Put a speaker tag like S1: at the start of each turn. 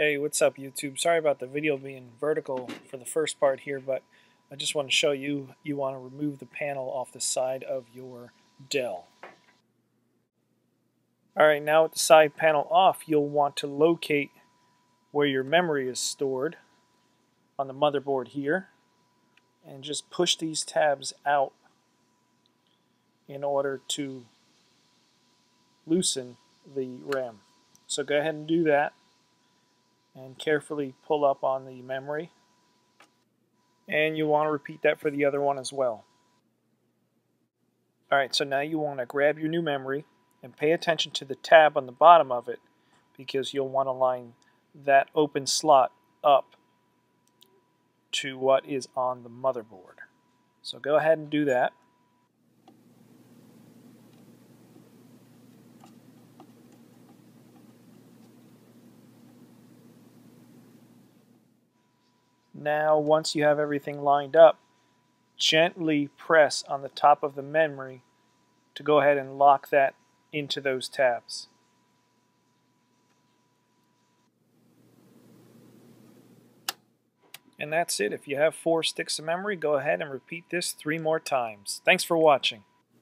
S1: Hey, what's up YouTube? Sorry about the video being vertical for the first part here, but I just want to show you want to remove the panel off the side of your Dell. Alright, now with the side panel off, you'll want to locate where your memory is stored on the motherboard here and just push these tabs out in order to loosen the RAM. So go ahead and do that and carefully pull up on the memory. And you want to repeat that for the other one as well. Alright, so now you want to grab your new memory and pay attention to the tab on the bottom of it, because you'll want to line that open slot up to what is on the motherboard. So go ahead and do that. Now, once you have everything lined up, gently press on the top of the memory to go ahead and lock that into those tabs. And that's it. If you have 4 sticks of memory, go ahead and repeat this 3 more times. Thanks for watching.